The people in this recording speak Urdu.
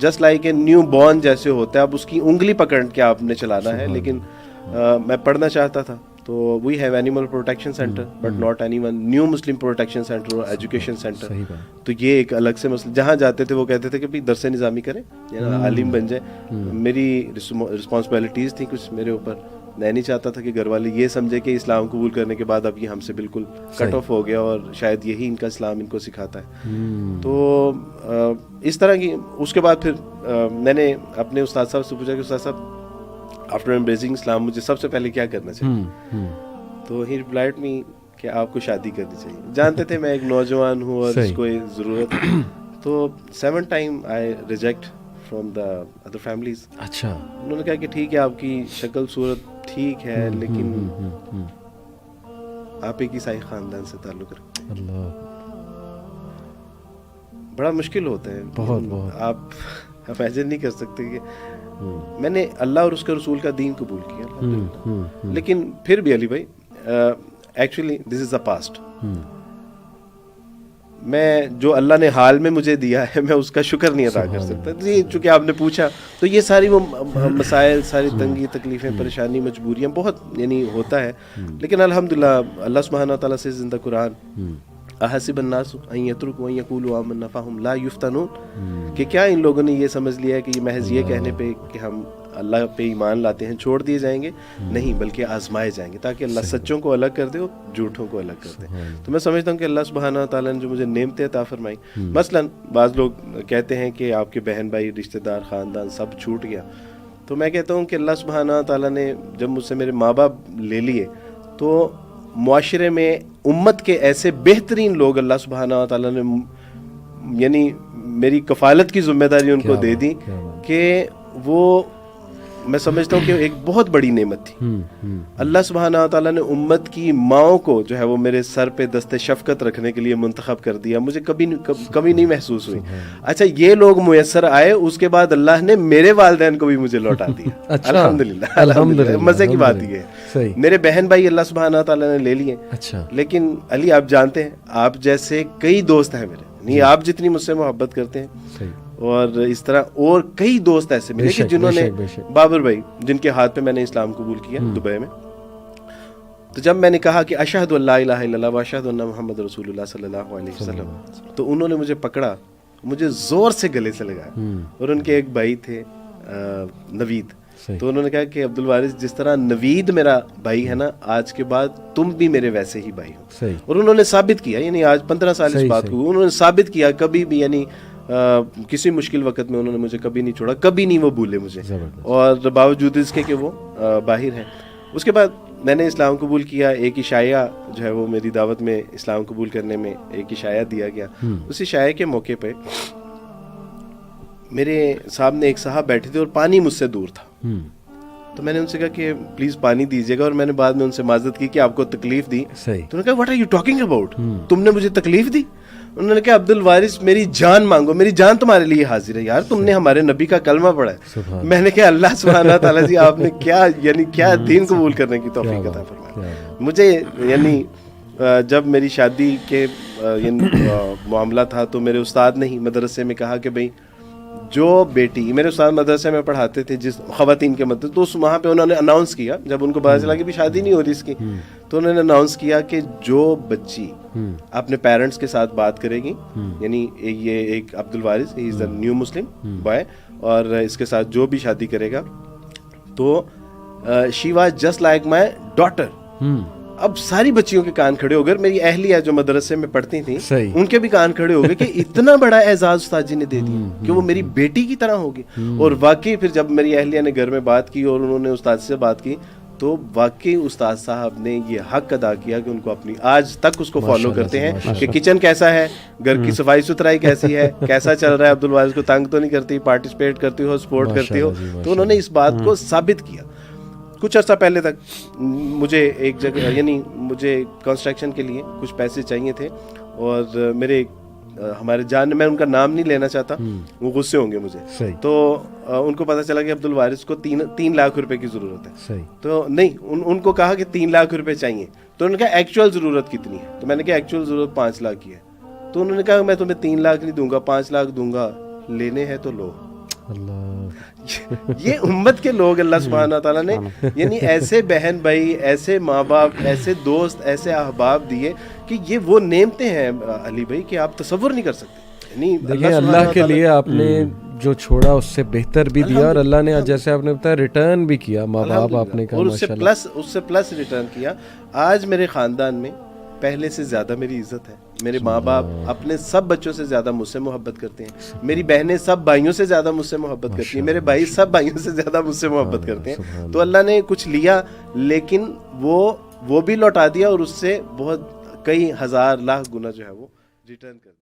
Just like a new born جیسے ہوتا ہے, اب اس کی انگلی پکڑ کے آپ نے چلانا ہے. لیکن میں پڑھنا چاہتا تھا, تو we have animal protection centre but not any one new Muslim protection centre اور ایجوکیشن سینٹر. تو یہ ایک الگ سے مسئلہ, جہاں جاتے تھے وہ کہتے تھے کہ بھائی درس نظامی کریں یا عالم بن جائیں. میری رسپانسبلٹیز تھیں کچھ میرے اوپر. میں نہیں چاہتا تھا کہ گھر والے یہ سمجھے کہ اسلام قبول کرنے کے بعد اب یہ ہم سے بالکل کٹ آف ہو گیا اور شاید یہی ان کا اسلام ان کو سکھاتا ہے. تو اس طرح کی اس کے بعد پھر میں نے اپنے استاد صاحب سے پوچھا کہ استاد صاحب آفٹر ایمبریسنگ اسلام مجھے سب سے پہلے کیا کرنا چاہیے. تو ہی ریپلائڈ می کہ آپ کو شادی کرنی چاہیے. جانتے تھے میں ایک نوجوان ہوں اور اس کو ضرورت ہے. تو 7 time I reject from the other families. اچھا. انہوں نے کہا کہ ٹھیک ہے آپ کی شکل صورت ٹھیک ہے لیکن آپ ایک عیسائی خاندان سے تعلق رکھتے ہیں. اللہ, بڑا مشکل ہوتا ہے بہت. آپ امیجن نہیں کر سکتے کہ میں نے اللہ اور اس کے رسول کا دین قبول کیا, لیکن پھر بھی علی بھائی actually this is the past. میں جو اللہ نے حال میں مجھے دیا ہے میں اس کا شکر نہیں ادا کر سکتا. جی چونکہ آپ نے پوچھا تو یہ ساری وہ مسائل, ساری تنگی تکلیفیں, پریشانی, مجبوریاں بہت یعنی ہوتا ہے. لیکن الحمدللہ اللہ سبحانہ و تعالیٰ سے زندہ قرآن احسب الناس ان یترکوا ان یقولوا آمنا فہم لا یفتنون, کہ کیا ان لوگوں نے یہ سمجھ لیا ہے کہ یہ محض یہ کہنے پہ کہ ہم اللہ پہ ایمان لاتے ہیں چھوڑ دیے جائیں گے. نہیں, بلکہ آزمائے جائیں گے تاکہ اللہ سچوں کو الگ کر دے اور جھوٹوں کو الگ کر دے. تو میں سمجھتا ہوں کہ اللہ سبحانہ تعالیٰ نے جو مجھے نعمتیں عطا فرمائی, مثلاً بعض لوگ کہتے ہیں کہ آپ کے بہن بھائی رشتہ دار خاندان سب چھوٹ گیا, تو میں کہتا ہوں کہ اللہ سبحانہ تعالیٰ نے جب مجھ سے میرے ماں باپ لے لیے تو معاشرے میں امت کے ایسے بہترین لوگ اللہ سبحانہ تعالیٰ نے یعنی میری کفالت کی ذمہ داری ان کو دے دی کہ وہ میں سمجھتا ہوں کہ ایک بہت بڑی نعمت تھی. اللہ سبحانہ تعالیٰ نے امت کی ماؤں کو جو ہے وہ میرے سر پہ دست شفقت رکھنے کے لیے منتخب کر دیا. مجھے کبھی نہیں محسوس ہوئی. اچھا یہ لوگ میسر آئے, اس کے بعد اللہ نے میرے والدین کو بھی مجھے لوٹا دیا. الحمدللہ. مزے کی بات یہ ہے میرے بہن بھائی اللہ سبحانہ تعالیٰ نے لے لیے. لیکن علی آپ جانتے ہیں آپ جیسے کئی دوست ہیں میرے, نہیں آپ جتنی مجھ سے محبت کرتے ہیں اور اس طرح اور کئی دوست ایسے ملے کہ جنہوں نے, بابر بھائی جن کے ہاتھ پہ میں نے اسلام قبول کیا دبئی میں, تو جب میں نے کہا کہ اشہد ان لا الہ الا اللہ و اشہد ان محمد رسول اللہ صلی اللہ علیہ وسلم, تو انہوں نے مجھے پکڑا, مجھے زور سے گلے سے لگایا. اور ان کے ایک بھائی تھے نوید, تو انہوں نے کہا کہ عبد الوارث جس طرح نوید میرا بھائی ہے نا, آج کے بعد تم بھی میرے ویسے ہی بھائی ہو. اور انہوں نے ثابت کیا, یعنی آج 15 سال اس بات کو انہوں نے ثابت کیا. کبھی بھی یعنی کسی مشکل وقت میں انہوں نے مجھے کبھی نہیں چھوڑا, کبھی نہیں وہ بھولے مجھے, اور باوجود اس کے کہ وہ باہر ہیں. اس کے بعد میں نے اسلام قبول کیا. ایک عشائیہ جو ہے وہ میری دعوت میں اسلام قبول کرنے میں ایک عشائیہ دیا گیا. اس عشائیہ کے موقع پہ میرے سامنے ایک صاحب بیٹھے تھے اور پانی مجھ سے دور تھا. تو میں نے ان سے کہا کہ پلیز پانی دیجیے گا, اور میں نے بعد میں ان سے معذرت کی کہ آپ کو تکلیف دی. تو انہوں نے کہا what are you talking about, تم نے مجھے تکلیف دی. انہوں نے کہا عبد الوارث میری جان مانگو, میری جان تمہارے لیے حاضر ہے. یار تم نے ہمارے نبی کا کلمہ پڑھا ہے. میں نے کہا اللہ سبحانہ تعالیٰ جی آپ نے کیا یعنی کیا دین قبول کرنے کی توفیق عطا فرمائی. مجھے یعنی جب میری شادی کے معاملہ تھا تو میرے استاد نے ہی مدرسے میں کہا کہ بھائی جو بیٹی, میرے استاد مدرسے میں پڑھاتے تھے جس خواتین کے مدرسے, تو وہاں پہ انہوں نے اناؤنس کیا جب ان کو پتا چلا کہ بھی شادی نہیں ہو رہی اس کی, تو انہوں نے اناؤنس کیا کہ جو بچی اپنے پیرنٹس کے ساتھ بات کرے گی, یعنی یہ ایک عبد الوارث ہی از دا نیو مسلم بوائے, اور اس کے ساتھ جو بھی شادی کرے گا تو she was just like my daughter. اب ساری بچیوں کے کان کھڑے ہو گئے, میری اہلیہ جو مدرسے میں پڑھتی تھیں ان کے بھی کان کھڑے ہو گئے کہ اتنا بڑا اعزاز استاد جی نے دے دیا کہ وہ میری بیٹی کی طرح ہوگی. اور واقعی پھر جب میری اہلیہ نے گھر میں بات کی اور انہوں نے استاد سے بات کی, تو واقعی استاد صاحب نے یہ حق ادا کیا کہ ان کو اپنی آج تک اس کو فالو کرتے ہیں کہ کچن کیسا ہے, گھر کی صفائی ستھرائی کیسی ہے, کیسا چل رہا ہے, عبد الوارث کو تنگ تو نہیں کرتی, پارٹیسپیٹ کرتی ہو, سپورٹ کرتی ہو. تو انہوں نے اس بات کو ثابت کیا. کچھ عرصہ پہلے تک مجھے ایک جگہ یعنی مجھے کنسٹرکشن کے لیے کچھ پیسے چاہیے تھے, اور میرے ہمارے جان, میں ان کا نام نہیں لینا چاہتا, وہ غصے ہوں گے مجھے, تو ان کو پتا چلا کہ عبد الوارث کو 3 لاکھ روپے کی ضرورت ہے. تو نہیں ان کو کہا کہ 3 لاکھ روپے چاہیے. تو انہوں نے کہا ایکچوئل ضرورت کتنی ہے, تو میں نے کہا ایکچوئل ضرورت 5 لاکھ کی ہے. تو انہوں نے کہا میں تمہیں 3 لاکھ نہیں دوں گا, 5 لاکھ دوں گا, لینے ہیں تو لو. اللہ یہ امت کے لوگ اللہ سبحانہ تعالیٰ نے یعنی ایسے بہن بھائی، ایسے ماں باپ، ایسے دوست، ایسے احباب دیے کہ یہ وہ نعمتیں ہیں علی بھائی کہ آپ تصور نہیں کر سکتے. یعنی دیکھیں اللہ کے لیے آپ نے جو چھوڑا اس سے بہتر بھی دیا، اور اللہ نے جیسے آپ نے بتایا ریٹرن بھی کیا. ماں باپ آپ نے کہا اور اس سے پلس ریٹرن کیا. آج میرے خاندان میں پہلے سے زیادہ میری عزت ہے. میرے ماں باپ اپنے سب بچوں سے زیادہ مجھ سے محبت کرتے ہیں. میری بہنیں سب بھائیوں سے زیادہ مجھ سے محبت کرتی ہیں. میرے بھائی سب بھائیوں سے زیادہ مجھ سے محبت کرتے ہیں. تو اللہ نے کچھ لیا لیکن وہ بھی لوٹا دیا، اور اس سے بہت کئی ہزار لاکھ گنا جو ہے وہ ریٹرن کر دیا.